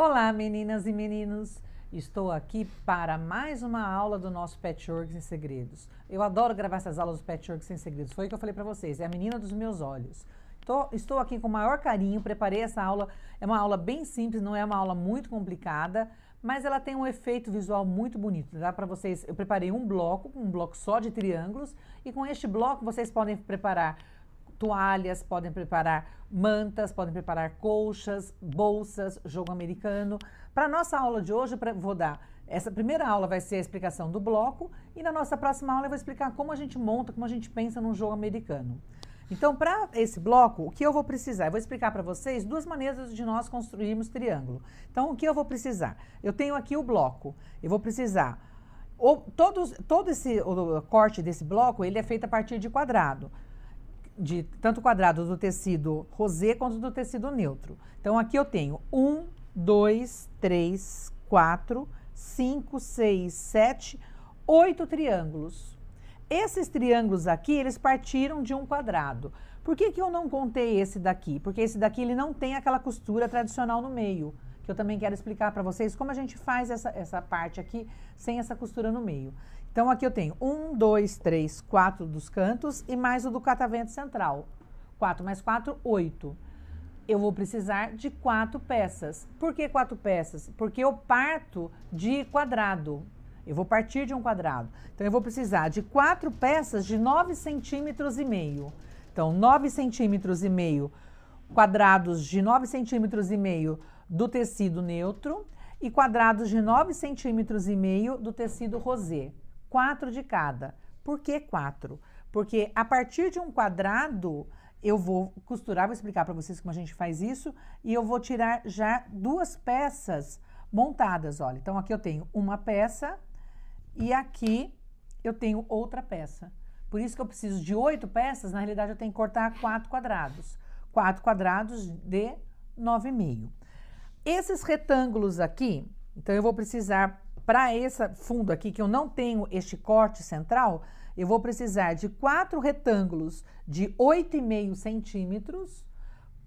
Olá, meninas e meninos! Estou aqui para mais uma aula do nosso Patchwork Sem Segredos. Eu adoro gravar essas aulas do Patchwork Sem Segredos. Foi o que eu falei para vocês, é a menina dos meus olhos. Estou aqui com o maior carinho, preparei essa aula. É uma aula bem simples, não é uma aula muito complicada, mas ela tem um efeito visual muito bonito. Dá para vocês, eu preparei um bloco só de triângulos, e com este bloco vocês podem preparar toalhas, podem preparar mantas, podem preparar colchas, bolsas, jogo americano. Para a nossa aula de hoje, vou dar... Essa primeira aula vai ser a explicação do bloco, e na nossa próxima aula eu vou explicar como a gente monta, como a gente pensa num jogo americano. Então, para esse bloco, o que eu vou precisar? Eu vou explicar para vocês duas maneiras de nós construirmos triângulo. Então, o que eu vou precisar? Eu tenho aqui o bloco, eu vou precisar... Todo esse corte desse bloco, ele é feito a partir de quadrado. Tanto quadrado do tecido rosé quanto do tecido neutro. Então, aqui eu tenho 1, 2, 3, 4, 5, 6, 7, 8 triângulos. Esses triângulos aqui, eles partiram de um quadrado. Por que eu não contei esse daqui? Porque esse daqui ele não tem aquela costura tradicional no meio, que eu também quero explicar para vocês como a gente faz essa parte aqui sem essa costura no meio. Então, aqui eu tenho 1, 2, 3, 4 dos cantos e mais o do catavento central. 4 mais 4, 8. Eu vou precisar de 4 peças. Por que 4 peças? Porque eu parto de quadrado. Eu vou partir de um quadrado. Então, eu vou precisar de 4 peças de 9,5 centímetros. Então, 9,5 centímetros, quadrados de 9,5 centímetros do tecido neutro e quadrados de 9,5 centímetros do tecido rosé. 4 de cada. Por que 4? Porque a partir de um quadrado, eu vou costurar, vou explicar para vocês como a gente faz isso, e eu vou tirar já 2 peças montadas, olha. Então, aqui eu tenho uma peça e aqui eu tenho outra peça. Por isso que eu preciso de 8 peças, na realidade eu tenho que cortar 4 quadrados. 4 quadrados de 9,5. Esses retângulos aqui, então eu vou precisar... Para esse fundo aqui, que eu não tenho este corte central, eu vou precisar de 4 retângulos de 8,5 centímetros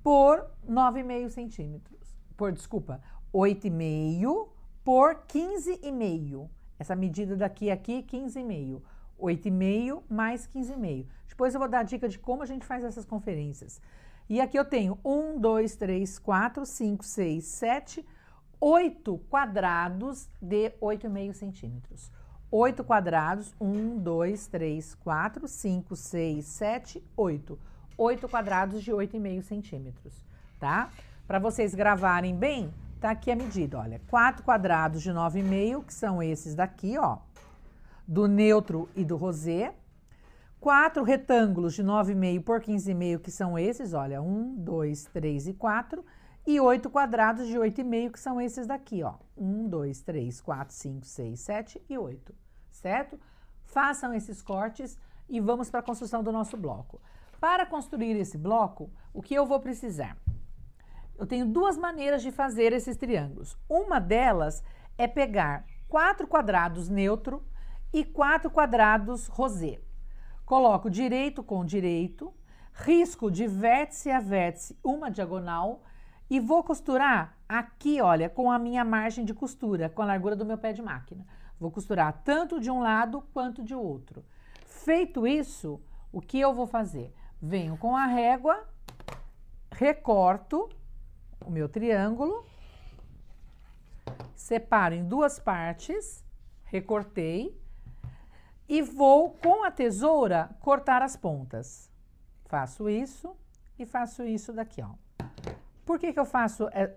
por 9,5 centímetros. 8,5 por 15,5. Essa medida daqui, 15,5. 8,5 mais 15,5. Depois eu vou dar a dica de como a gente faz essas conferências. E aqui eu tenho 1, 2, 3, 4, 5, 6, 7... 8 quadrados de 8,5 centímetros. 8 quadrados, 1, 2, 3, 4, 5, 6, 7, 8. 8 quadrados de 8,5 centímetros, tá? Para vocês gravarem bem, tá aqui a medida, olha. 4 quadrados de 9,5, que são esses daqui, ó, do neutro e do rosé. 4 retângulos de 9,5 por 15,5, que são esses, olha, 1, 2, 3 e 4. E 8 quadrados de 8,5, que são esses daqui, ó. 1, 2, 3, 4, 5, 6, 7 e 8, certo? Façam esses cortes e vamos para a construção do nosso bloco. Para construir esse bloco, o que eu vou precisar? Eu tenho 2 maneiras de fazer esses triângulos. Uma delas é pegar 4 quadrados neutro e 4 quadrados rosé. Coloco direito com direito, risco de vértice a vértice uma diagonal, e vou costurar aqui, olha, com a minha margem de costura, com a largura do meu pé de máquina. Vou costurar tanto de um lado quanto de outro. Feito isso, o que eu vou fazer? Venho com a régua, recorto o meu triângulo, separo em 2 partes, recortei, e vou, com a tesoura, cortar as pontas. Faço isso e faço isso daqui, ó. Por que eu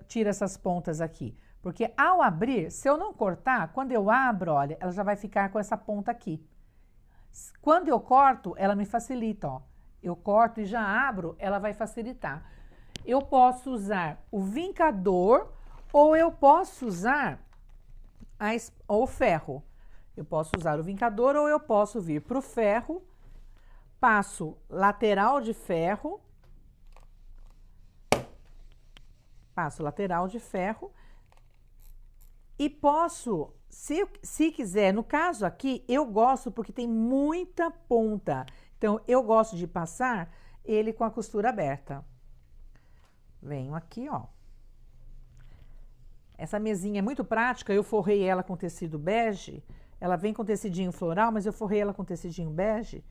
tiro essas pontas aqui? Porque ao abrir, se eu não cortar, quando eu abro, olha, ela já vai ficar com essa ponta aqui. Quando eu corto, ela me facilita, ó. Eu corto e já abro, ela vai facilitar. Eu posso usar o vincador ou eu posso usar o ferro. Eu posso usar o vincador ou eu posso vir para o ferro, passo lateral de ferro, e posso, se quiser, no caso aqui, eu gosto porque tem muita ponta. Então, eu gosto de passar ele com a costura aberta. Venho aqui, ó. Essa mesinha é muito prática, eu forrei ela com tecido bege. Ela vem com tecidinho floral, mas eu forrei ela com tecidinho bege.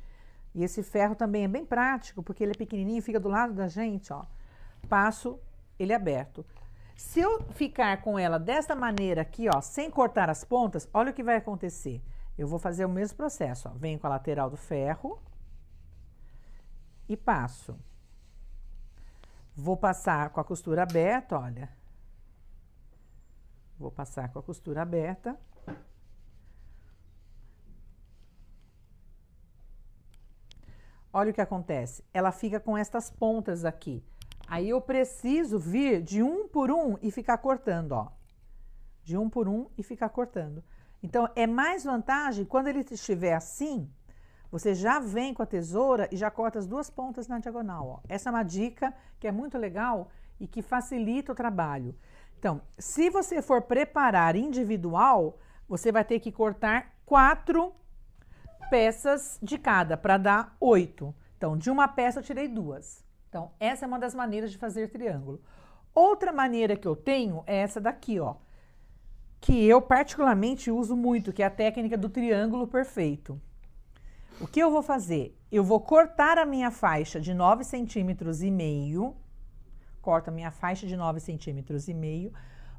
E esse ferro também é bem prático, porque ele é pequenininho, fica do lado da gente, ó. Passo ele aberto. Se eu ficar com ela desta maneira aqui, ó, sem cortar as pontas, olha o que vai acontecer. Eu vou fazer o mesmo processo, ó. Venho com a lateral do ferro e passo. Vou passar com a costura aberta, olha. Vou passar com a costura aberta. Olha o que acontece. Ela fica com estas pontas aqui. Aí eu preciso vir de um por um e ficar cortando, ó. De um por um e ficar cortando. Então, é mais vantagem quando ele estiver assim, você já vem com a tesoura e já corta as duas pontas na diagonal, ó. Essa é uma dica que é muito legal e que facilita o trabalho. Então, se você for preparar individual, você vai ter que cortar 4 peças de cada, para dar 8. Então, de uma peça eu tirei 2. Então, essa é uma das maneiras de fazer triângulo. Outra maneira que eu tenho é essa daqui, ó. Que eu particularmente uso muito, que é a técnica do triângulo perfeito. O que eu vou fazer? Eu vou cortar a minha faixa de 9,5 centímetros. Corto a minha faixa de 9,5 centímetros.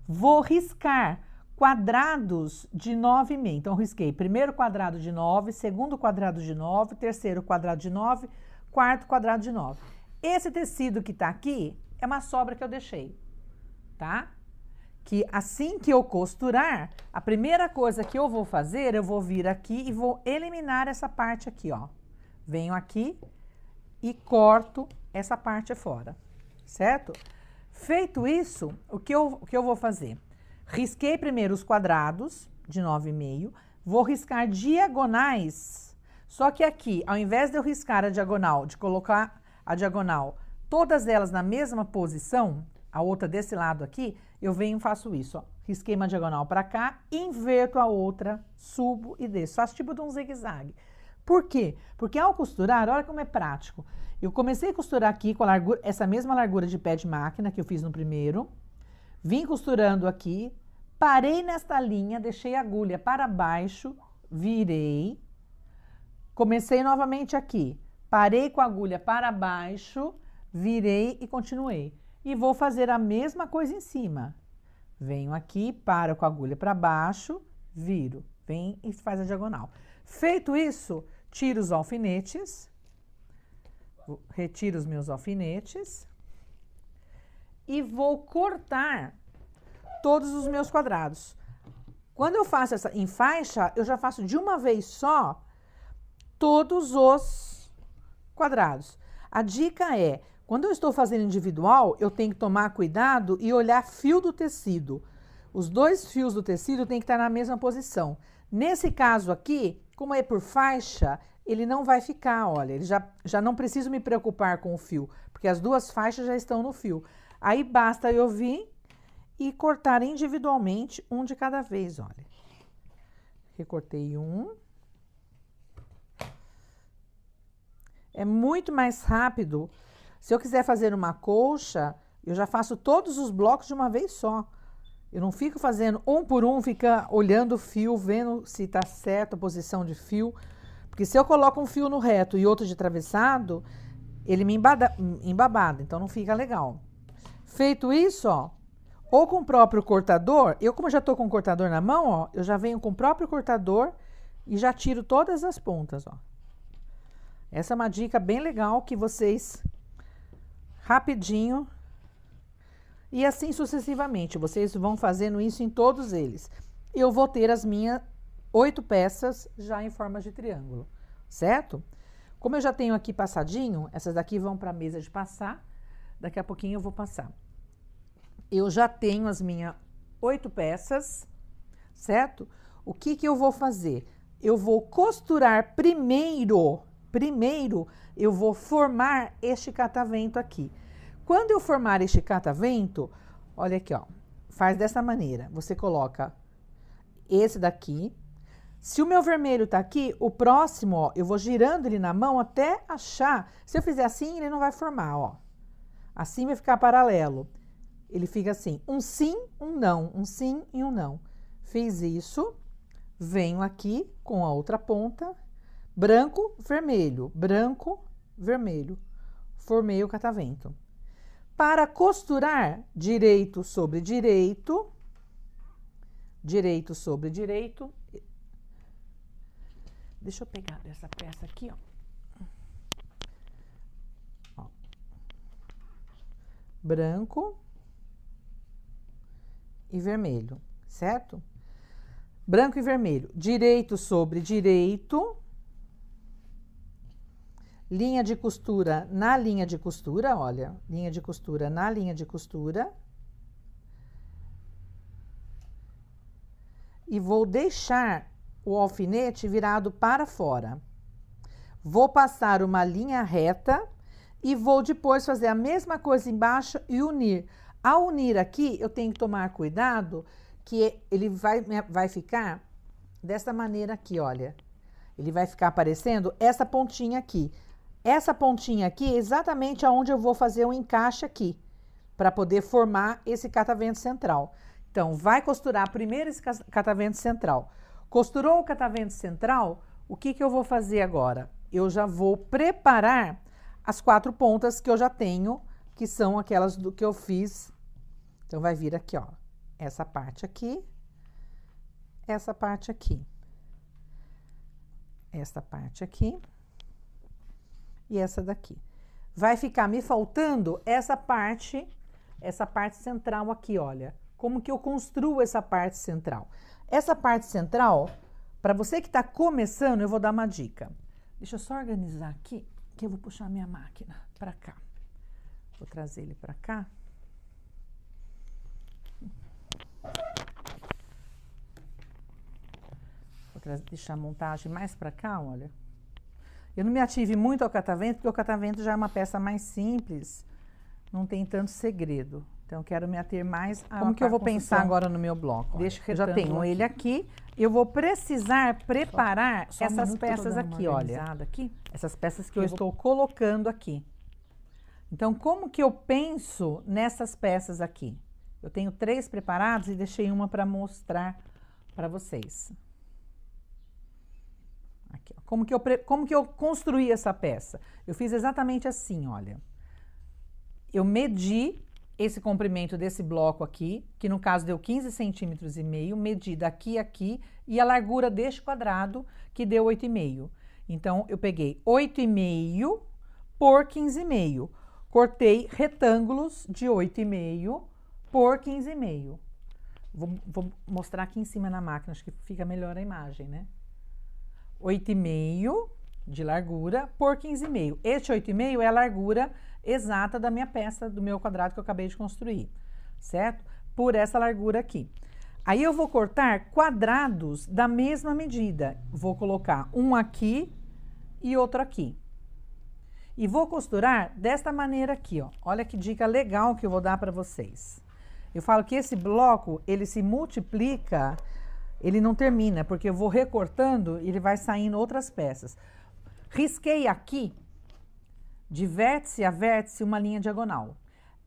Vou riscar quadrados de 9,5. Então, eu risquei primeiro quadrado de 9, segundo quadrado de 9, terceiro quadrado de 9, quarto quadrado de 9. Esse tecido que tá aqui é uma sobra que eu deixei, tá? Que assim que eu costurar, a primeira coisa que eu vou fazer, eu vou vir aqui e vou eliminar essa parte aqui, ó. Venho aqui e corto essa parte fora, certo? Feito isso, o que eu vou fazer? Risquei primeiro os quadrados de 9,5, vou riscar diagonais, só que aqui, ao invés de eu riscar a diagonal, de colocar a diagonal, todas elas na mesma posição, a outra desse lado aqui, eu venho e faço isso, ó. Risquei uma diagonal para cá, inverto a outra, subo e desço. Faço tipo de um zigue-zague. Por quê? Porque ao costurar, olha como é prático. Eu comecei a costurar aqui com a largura, essa mesma largura de pé de máquina que eu fiz no primeiro. Vim costurando aqui, parei nesta linha, deixei a agulha para baixo, virei. Comecei novamente aqui, parei com a agulha para baixo, virei e continuei. E vou fazer a mesma coisa em cima. Venho aqui, paro com a agulha para baixo, viro. Vem e faz a diagonal. Feito isso, tiro os alfinetes. Retiro os meus alfinetes. E vou cortar todos os meus quadrados. Quando eu faço essa em faixa, eu já faço de uma vez só todos os quadrados. A dica é, quando eu estou fazendo individual, eu tenho que tomar cuidado e olhar fio do tecido. Os dois fios do tecido têm que estar na mesma posição. Nesse caso aqui, como é por faixa, ele não vai ficar, olha, ele já não preciso me preocupar com o fio, porque as duas faixas já estão no fio. Aí basta eu vir e cortar individualmente um de cada vez, olha. Recortei um. É muito mais rápido. Se eu quiser fazer uma colcha, eu já faço todos os blocos de uma vez só. Eu não fico fazendo um por um, fica olhando o fio, vendo se está certo a posição de fio. Porque se eu coloco um fio no reto e outro de atravessado, ele me embabada, então não fica legal. Feito isso, ó, ou com o próprio cortador, eu como já estou com o cortador na mão, ó, eu já venho com o próprio cortador e já tiro todas as pontas, ó. Essa é uma dica bem legal que vocês, rapidinho, e assim sucessivamente, vocês vão fazendo isso em todos eles. Eu vou ter as minhas 8 peças já em forma de triângulo, certo? Como eu já tenho aqui passadinho, essas daqui vão para a mesa de passar, daqui a pouquinho eu vou passar. Eu já tenho as minhas 8 peças, certo? O que que eu vou fazer? Eu vou costurar primeiro eu vou formar este catavento aqui. Quando eu formar este catavento, olha aqui, ó, faz dessa maneira. Você coloca esse daqui. Se o meu vermelho tá aqui, o próximo, ó, eu vou girando ele na mão até achar. Se eu fizer assim, ele não vai formar, ó. Assim vai ficar paralelo. ele fica assim, um sim, um não, um sim e um não. Fiz isso, venho aqui com a outra ponta, branco, vermelho, formei o catavento. Para costurar, direito sobre direito, direito sobre direito. Deixa eu pegar essa peça aqui, ó. Branco e vermelho, certo? Branco e vermelho, direito sobre direito, linha de costura na linha de costura, olha, linha de costura na linha de costura. E vou deixar o alfinete virado para fora. Vou passar uma linha reta e vou depois fazer a mesma coisa embaixo e unir. Ao unir aqui, eu tenho que tomar cuidado que ele vai ficar dessa maneira aqui, olha. Ele vai ficar aparecendo essa pontinha aqui. Essa pontinha aqui é exatamente aonde eu vou fazer o encaixe aqui, para poder formar esse catavento central. Então, vai costurar primeiro esse catavento central. Costurou o catavento central, o que eu vou fazer agora? Eu já vou preparar as 4 pontas que eu já tenho, que são aquelas do que eu fiz. Então, vai vir aqui, ó, essa parte aqui, essa parte aqui, essa parte aqui e essa daqui. Vai ficar me faltando essa parte central aqui, olha. Como que eu construo essa parte central? Essa parte central, para você que está começando, eu vou dar uma dica. Deixa eu só organizar aqui, que eu vou puxar minha máquina para cá. Vou trazer ele para cá. Vou deixar a montagem mais para cá, olha. Eu não me ative muito ao catavento, porque o catavento já é uma peça mais simples, não tem tanto segredo. Então, eu quero me ater mais a... Como que eu vou pensar agora no meu bloco? Deixa eu já tenho ele aqui. Eu vou precisar preparar essas peças aqui, olha. Aqui. Essas peças que eu estou colocando aqui. Então, como que eu penso nessas peças aqui? Eu tenho 3 preparados e deixei uma para mostrar para vocês. Aqui, ó. Como que eu construí essa peça? Eu fiz exatamente assim, olha. Eu medi esse comprimento desse bloco aqui, que no caso deu 15,5 centímetros, medi daqui a aqui, e a largura deste quadrado, que deu 8,5. Então, eu peguei 8,5 por 15,5. Cortei retângulos de 8,5 por 15,5. Vou mostrar aqui em cima na máquina, acho que fica melhor a imagem, né? 8,5 de largura por 15,5. Este 8,5 é a largura exata da minha peça, do meu quadrado que eu acabei de construir, certo? Por essa largura aqui. Aí eu vou cortar quadrados da mesma medida. Vou colocar um aqui e outro aqui. E vou costurar desta maneira aqui, ó. Olha que dica legal que eu vou dar para vocês. Eu falo que esse bloco, ele se multiplica, ele não termina, porque eu vou recortando e ele vai saindo outras peças. Risquei aqui, de vértice a vértice, uma linha diagonal.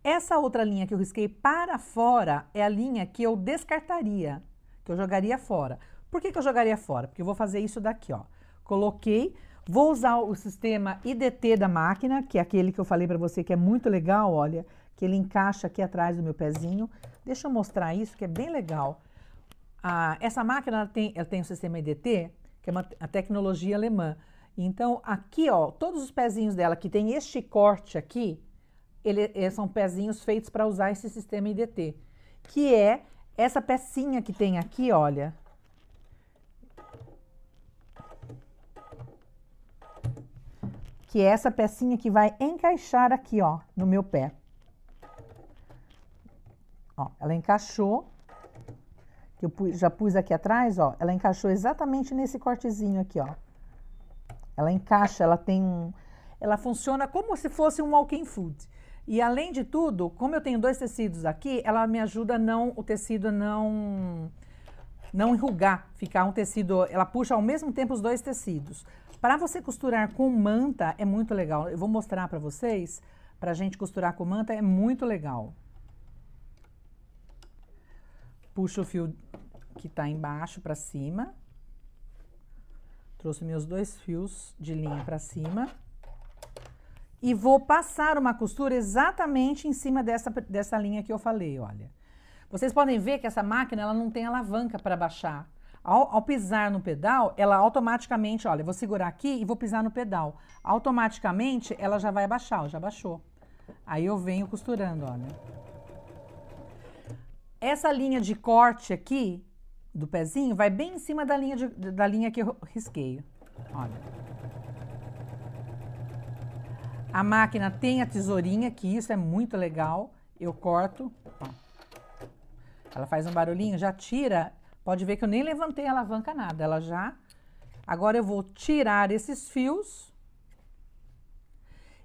Essa outra linha que eu risquei para fora é a linha que eu descartaria, que eu jogaria fora. Por que eu jogaria fora? Porque eu vou fazer isso daqui, ó. Coloquei, vou usar o sistema IDT da máquina, que é aquele que eu falei para você que é muito legal, olha, que ele encaixa aqui atrás do meu pezinho. Deixa eu mostrar isso, que é bem legal. Essa máquina ela tem o sistema IDT, que é a tecnologia alemã. Então, aqui, ó, todos os pezinhos dela que tem este corte aqui, são pezinhos feitos para usar esse sistema IDT, que é essa pecinha que tem aqui, olha. Que é essa pecinha que vai encaixar aqui, ó, no meu pé. Ó, ela encaixou, que eu já pus aqui atrás, ó, ela encaixou exatamente nesse cortezinho aqui, ó. Ela encaixa, ela funciona como se fosse um walk-in foot. E além de tudo, como eu tenho 2 tecidos aqui, ela me ajuda o tecido não enrugar, ficar um tecido, ela puxa ao mesmo tempo os 2 tecidos. Para você costurar com manta é muito legal. Eu vou mostrar para vocês, para a gente costurar com manta é muito legal. puxo o fio que tá embaixo pra cima. Trouxe meus 2 fios de linha pra cima. E vou passar uma costura exatamente em cima dessa linha que eu falei, olha. Vocês podem ver que essa máquina, ela não tem alavanca para baixar. Ao pisar no pedal, ela automaticamente, olha, eu vou segurar aqui e vou pisar no pedal. Automaticamente, ela já vai abaixar, ó, já baixou. Aí eu venho costurando, olha. Essa linha de corte aqui, do pezinho, vai bem em cima da linha que eu risquei, olha. A máquina tem a tesourinha, que isso é muito legal. Eu corto, ó. Ela faz um barulhinho, já tira. Pode ver que eu nem levantei a alavanca nada, ela já... Agora eu vou tirar esses fios.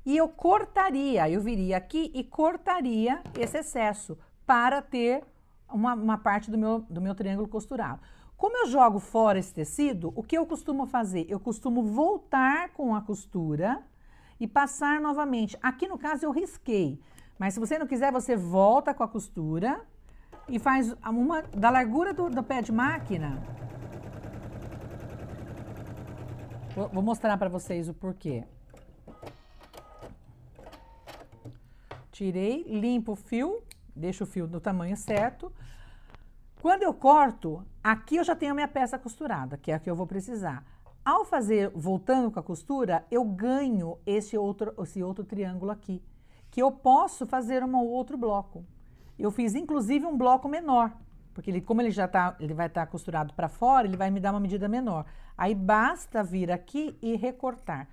E eu cortaria, eu viria aqui e cortaria esse excesso para ter uma parte do meu triângulo costurado. Como eu jogo fora esse tecido, o que eu costumo fazer? Eu costumo voltar com a costura e passar novamente. Aqui no caso eu risquei, mas se você não quiser, você volta com a costura e faz uma da largura do pé de máquina. Vou mostrar para vocês o porquê. Tirei, limpo o fio, deixo o fio do tamanho certo. Quando eu corto, aqui eu já tenho a minha peça costurada, que é a que eu vou precisar. Ao fazer, voltando com a costura, eu ganho esse outro triângulo aqui, que eu posso fazer um outro bloco. Eu fiz, inclusive, um bloco menor, porque como ele vai estar costurado para fora, ele vai me dar uma medida menor. Aí, basta vir aqui e recortar.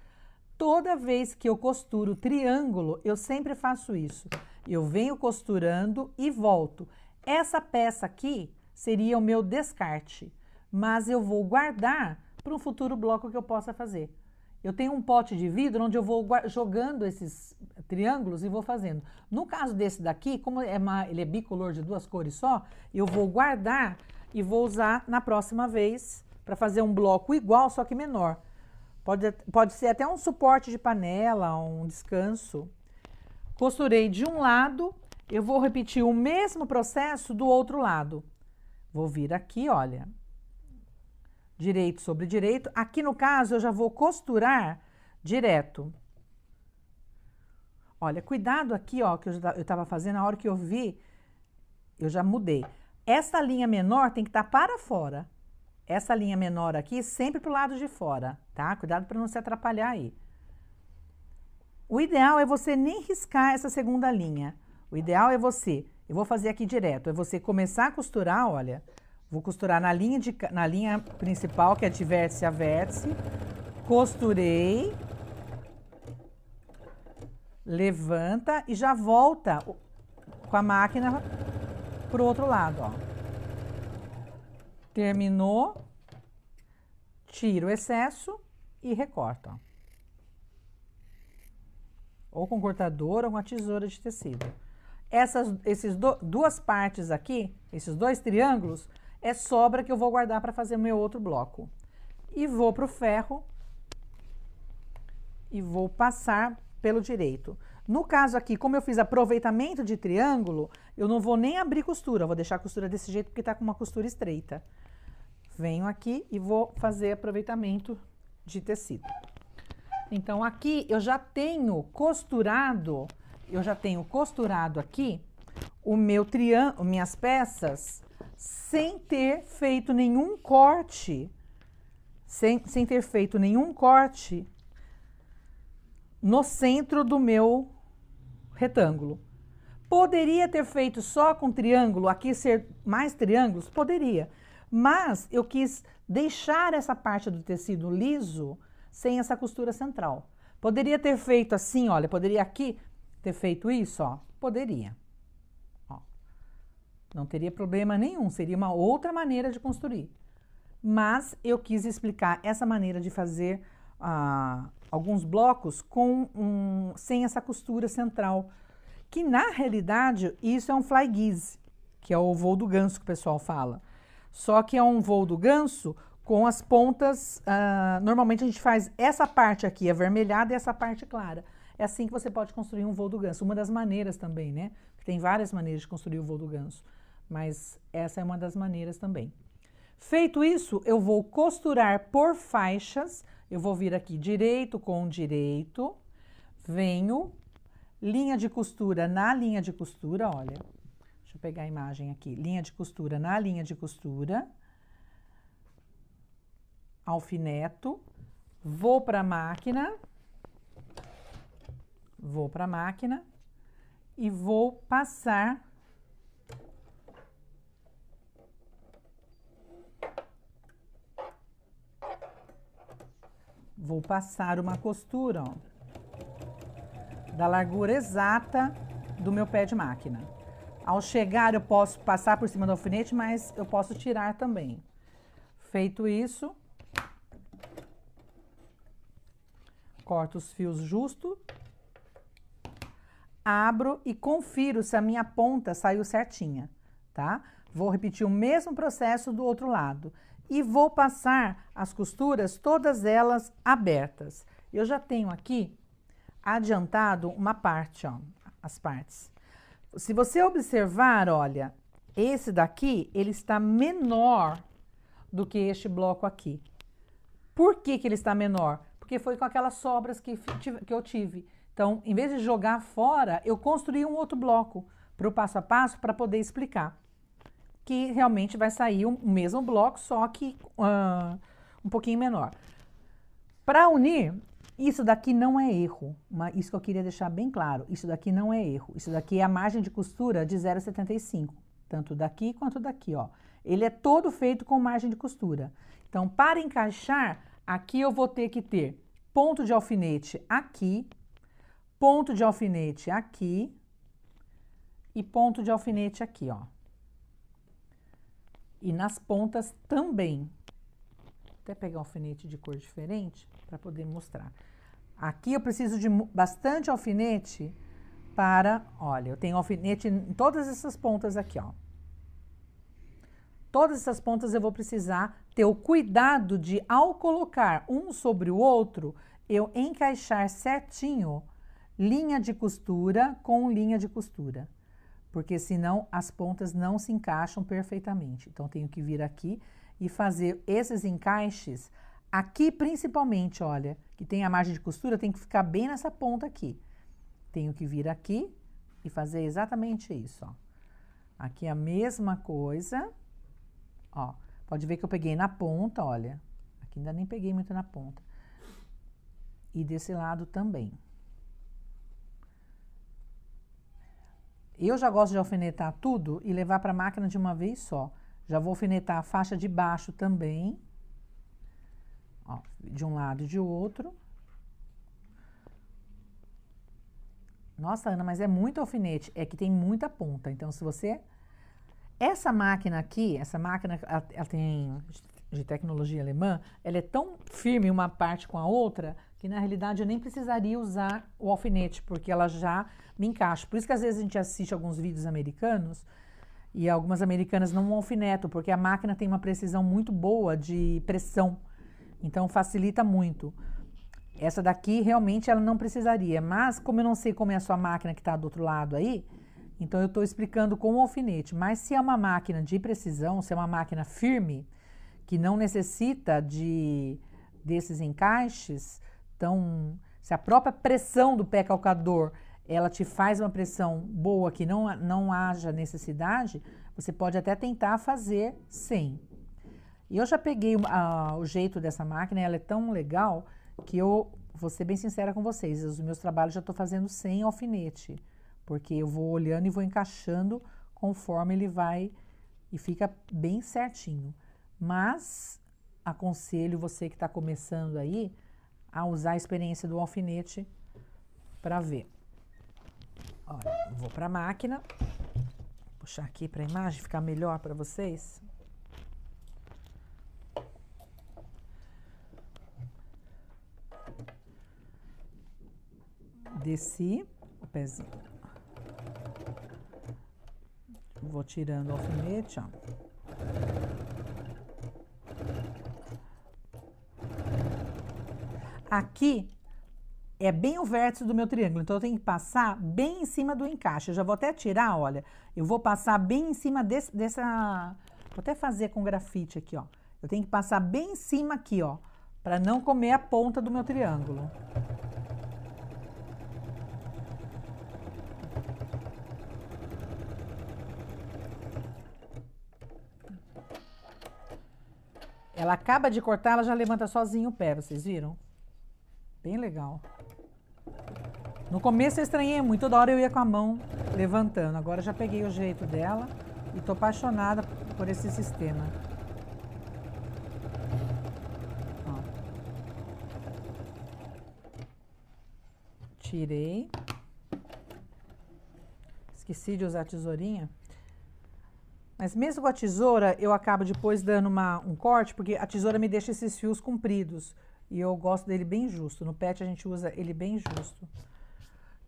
Toda vez que eu costuro triângulo, eu sempre faço isso. Eu venho costurando e volto. Essa peça aqui seria o meu descarte, mas eu vou guardar para um futuro bloco que eu possa fazer. Eu tenho um pote de vidro onde eu vou jogando esses triângulos e vou fazendo. No caso desse daqui, como ele é bicolor de 2 cores só, eu vou guardar e vou usar na próxima vez para fazer um bloco igual, só que menor. Pode ser até um suporte de panela, um descanso. Costurei de um lado, eu vou repetir o mesmo processo do outro lado. Vou vir aqui, olha. Direito sobre direito. Aqui no caso, eu já vou costurar direto. Olha, cuidado aqui, ó, que eu estava fazendo, a hora que eu vi, eu já mudei. Essa linha menor tem que estar para fora. Essa linha menor aqui, sempre pro lado de fora, tá? Cuidado para não se atrapalhar aí. O ideal é você nem riscar essa segunda linha. O ideal é eu vou fazer aqui direto, é você começar a costurar, olha... Vou costurar na linha principal, que é de vértice a vértice. Costurei. Levanta e já volta com a máquina pro outro lado, ó. Terminou. Tiro o excesso e recorto, ó. Ou com cortador ou com a tesoura de tecido. Essas duas partes aqui, esses 2 triângulos, é sobra que eu vou guardar para fazer o meu outro bloco. E vou pro ferro e vou passar pelo direito. No caso aqui, como eu fiz aproveitamento de triângulo, eu não vou nem abrir costura, eu vou deixar a costura desse jeito porque tá com uma costura estreita. Venho aqui e vou fazer aproveitamento de tecido. Então, aqui eu já tenho costurado aqui o meu triângulo, minhas peças, sem ter feito nenhum corte, sem ter feito nenhum corte no centro do meu retângulo. Poderia ter feito só com triângulo, aqui ser mais triângulos? Poderia, mas eu quis deixar essa parte do tecido liso sem essa costura central. Poderia ter feito assim, olha, poderia aqui ter feito isso, ó, poderia. Não teria problema nenhum, seria uma outra maneira de construir. Mas eu quis explicar essa maneira de fazer alguns blocos sem essa costura central. Que na realidade isso é um fly guise, que é o voo do ganso que o pessoal fala. Só que é um voo do ganso com as pontas, normalmente a gente faz essa parte aqui avermelhada e essa parte clara. É assim que você pode construir um voo do ganso. Uma das maneiras também, né? Tem várias maneiras de construir o voo do ganso. mas essa é uma das maneiras também. Feito isso, eu vou costurar por faixas. Eu vou vir aqui direito com direito, venho, linha de costura na linha de costura, olha. Deixa eu pegar a imagem aqui. Linha de costura na linha de costura. Alfineto. Vou para a máquina. Vou para a máquina. E vou passar. Vou passar uma costura, ó, da largura exata do meu pé de máquina. Ao chegar, eu posso passar por cima do alfinete, mas eu posso tirar também. Feito isso, corto os fios justo, abro e confiro se a minha ponta saiu certinha, tá? Vou repetir o mesmo processo do outro lado. E vou passar as costuras, todas elas abertas. Eu já tenho aqui adiantado uma parte, ó, as partes. Se você observar, olha, esse daqui, ele está menor do que este bloco aqui. Por que que ele está menor? Porque foi com aquelas sobras que eu tive. Então, em vez de jogar fora, eu construí um outro bloco para o passo a passo para poder explicar. Que realmente vai sair o mesmo bloco, só que um pouquinho menor. Para unir, isso daqui não é erro. Isso que eu queria deixar bem claro. Isso daqui não é erro. Isso daqui é a margem de costura de 0,75. Tanto daqui quanto daqui, ó. Ele é todo feito com margem de costura. Então, para encaixar, aqui eu vou ter que ter ponto de alfinete aqui, ponto de alfinete aqui e ponto de alfinete aqui, ó. E nas pontas também. Vou até pegar um alfinete de cor diferente para poder mostrar. Aqui eu preciso de bastante alfinete para... Olha, eu tenho alfinete em todas essas pontas aqui, ó. Todas essas pontas eu vou precisar ter o cuidado de, ao colocar um sobre o outro, eu encaixar certinho linha de costura com linha de costura. Porque senão as pontas não se encaixam perfeitamente. Então, tenho que vir aqui e fazer esses encaixes aqui principalmente, olha, que tem a margem de costura, tem que ficar bem nessa ponta aqui. Tenho que vir aqui e fazer exatamente isso, ó. Aqui a mesma coisa, ó. Pode ver que eu peguei na ponta, olha. Aqui ainda nem peguei muito na ponta. E desse lado também. Eu já gosto de alfinetar tudo e levar para a máquina de uma vez só. Já vou alfinetar a faixa de baixo também. Ó, de um lado e de outro. Nossa, Ana, mas é muito alfinete. É que tem muita ponta. Então, se você... Essa máquina aqui, ela tem de tecnologia alemã, ela é tão firme uma parte com a outra que, na realidade, eu nem precisaria usar o alfinete, porque ela já me encaixa. Por isso que, às vezes, a gente assiste alguns vídeos americanos e algumas americanas não alfinetam, porque a máquina tem uma precisão muito boa de pressão. Então, facilita muito. Essa daqui, realmente, ela não precisaria. Mas, como eu não sei como é a sua máquina que está do outro lado aí, então eu estou explicando com o alfinete. Mas, se é uma máquina de precisão, se é uma máquina firme, que não necessita desses encaixes, então, se a própria pressão do pé calcador, ela te faz uma pressão boa, que não haja necessidade, você pode até tentar fazer sem. E eu já peguei o jeito dessa máquina, ela é tão legal que eu vou ser bem sincera com vocês, os meus trabalhos já estou fazendo sem alfinete, porque eu vou olhando e vou encaixando conforme ele vai e fica bem certinho. Mas aconselho você que está começando aí a usar a experiência do alfinete para ver. Olha, vou para a máquina, puxar aqui para a imagem ficar melhor para vocês. Desci o pezinho. Vou tirando o alfinete, ó. Aqui, é bem o vértice do meu triângulo, então eu tenho que passar bem em cima do encaixe. Eu já vou até tirar, olha, eu vou passar bem em cima dessa... Vou até fazer com grafite aqui, ó. Eu tenho que passar bem em cima aqui, ó, para não comer a ponta do meu triângulo. Ela acaba de cortar, ela já levanta sozinho o pé, vocês viram? Bem legal. No começo eu estranhei muito, toda hora eu ia com a mão levantando. Agora eu já peguei o jeito dela e tô apaixonada por esse sistema. Ó. Tirei. Esqueci de usar a tesourinha. Mas mesmo com a tesoura, eu acabo depois dando um corte, porque a tesoura me deixa esses fios compridos. E eu gosto dele bem justo. No pet a gente usa ele bem justo.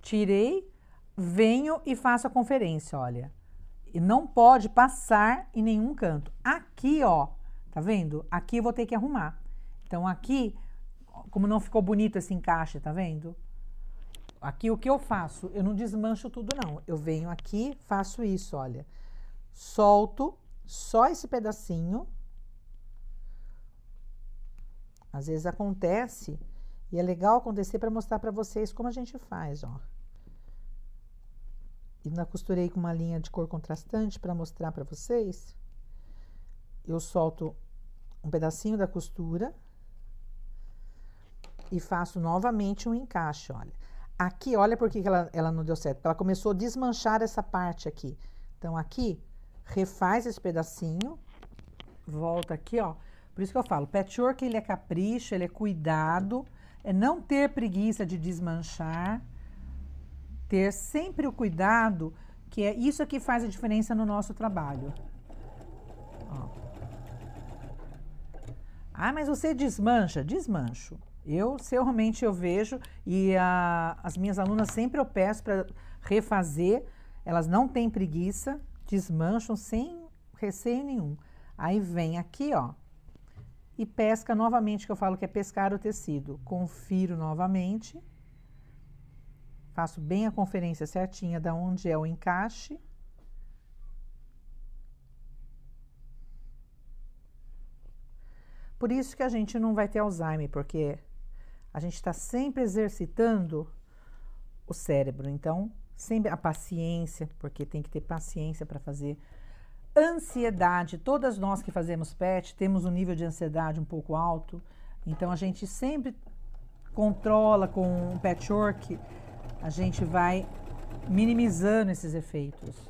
Tirei, venho e faço a conferência, olha. E não pode passar em nenhum canto. Aqui, ó, tá vendo? Aqui eu vou ter que arrumar. Então aqui, como não ficou bonito esse encaixe, tá vendo? Aqui o que eu faço? Eu não desmancho tudo, não. Eu venho aqui, faço isso, olha. Solto só esse pedacinho. Às vezes acontece, e é legal acontecer para mostrar para vocês como a gente faz, ó. E ainda costurei com uma linha de cor contrastante para mostrar para vocês. Eu solto um pedacinho da costura e faço novamente um encaixe, olha. Aqui, olha por que ela não deu certo. Ela começou a desmanchar essa parte aqui. Então, aqui, refaz esse pedacinho, volta aqui, ó. Por isso que eu falo, patchwork ele é capricho, ele é cuidado, é não ter preguiça de desmanchar, ter sempre o cuidado, que é isso que faz a diferença no nosso trabalho. Ó. Ah, mas você desmancha? Desmancho. Se eu realmente vejo, e as minhas alunas sempre eu peço para refazer, elas não têm preguiça, desmancham sem receio nenhum. Aí vem aqui, ó, e pesca novamente, que eu falo que é pescar o tecido. Confiro novamente. Faço bem a conferência certinha da onde é o encaixe. Por isso que a gente não vai ter Alzheimer, porque a gente está sempre exercitando o cérebro. Então, sempre a paciência, porque tem que ter paciência para fazer. Ansiedade, todas nós que fazemos pet temos um nível de ansiedade um pouco alto, então a gente sempre controla com o patchwork, a gente vai minimizando esses efeitos.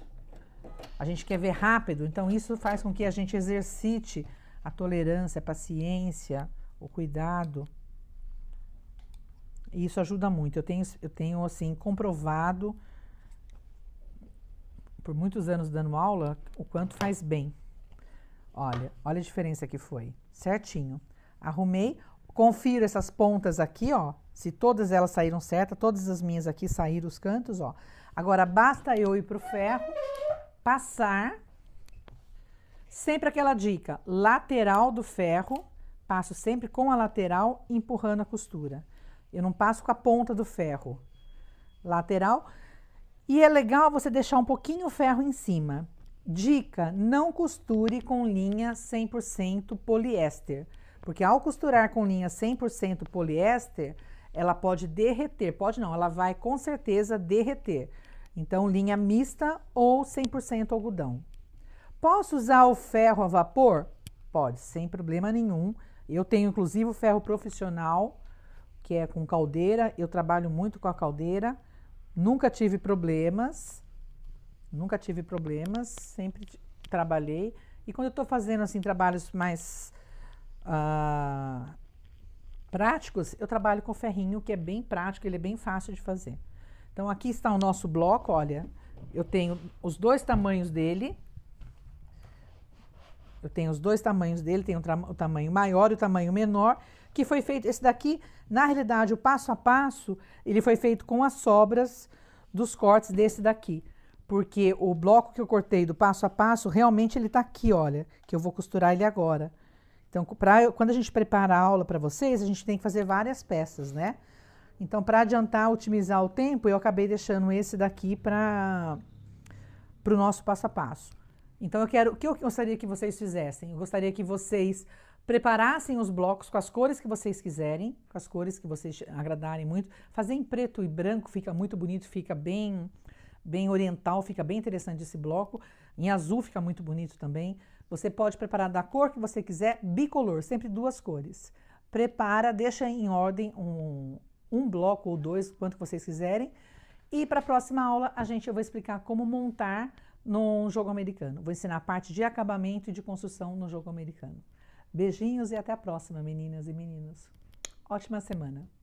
A gente quer ver rápido, então isso faz com que a gente exercite a tolerância, a paciência, o cuidado. E isso ajuda muito. Eu tenho assim comprovado por muitos anos dando aula, o quanto faz bem. Olha a diferença que foi. Certinho. Arrumei, confiro essas pontas aqui, ó. Se todas elas saíram certas, todas as minhas aqui saíram os cantos, ó. Agora, basta eu ir pro ferro, passar. Sempre aquela dica, lateral do ferro, passo sempre com a lateral, empurrando a costura. Eu não passo com a ponta do ferro. Lateral. E é legal você deixar um pouquinho o ferro em cima. Dica, não costure com linha 100% poliéster, porque ao costurar com linha 100% poliéster, ela pode derreter, pode não, ela vai com certeza derreter. Então, linha mista ou 100% algodão. Posso usar o ferro a vapor? Pode, sem problema nenhum. Eu tenho inclusive o ferro profissional, que é com caldeira, eu trabalho muito com a caldeira. Nunca tive problemas, sempre trabalhei. E quando eu estou fazendo assim trabalhos mais práticos, eu trabalho com ferrinho, que é bem prático, ele é bem fácil de fazer. Então, aqui está o nosso bloco, olha, eu tenho os dois tamanhos dele. Tem o tamanho maior e o tamanho menor, que foi feito, esse daqui, na realidade, o passo a passo, ele foi feito com as sobras dos cortes desse daqui. Porque o bloco que eu cortei do passo a passo, realmente ele tá aqui, olha, que eu vou costurar ele agora. Então, quando a gente prepara a aula para vocês, a gente tem que fazer várias peças, né? Então, para adiantar, otimizar o tempo, eu acabei deixando esse daqui para o nosso passo a passo. Então, o que eu gostaria que vocês fizessem? Eu gostaria que vocês preparassem os blocos com as cores que vocês quiserem, com as cores que vocês agradarem muito. Fazer em preto e branco fica muito bonito, fica bem oriental, fica bem interessante esse bloco. Em azul fica muito bonito também. Você pode preparar da cor que você quiser, bicolor, sempre duas cores. Prepara, deixa em ordem um bloco ou dois, quanto vocês quiserem. E para a próxima aula, eu vou explicar como montar no jogo americano. Vou ensinar a parte de acabamento e de construção no jogo americano. Beijinhos e até a próxima, meninas e meninos. Ótima semana!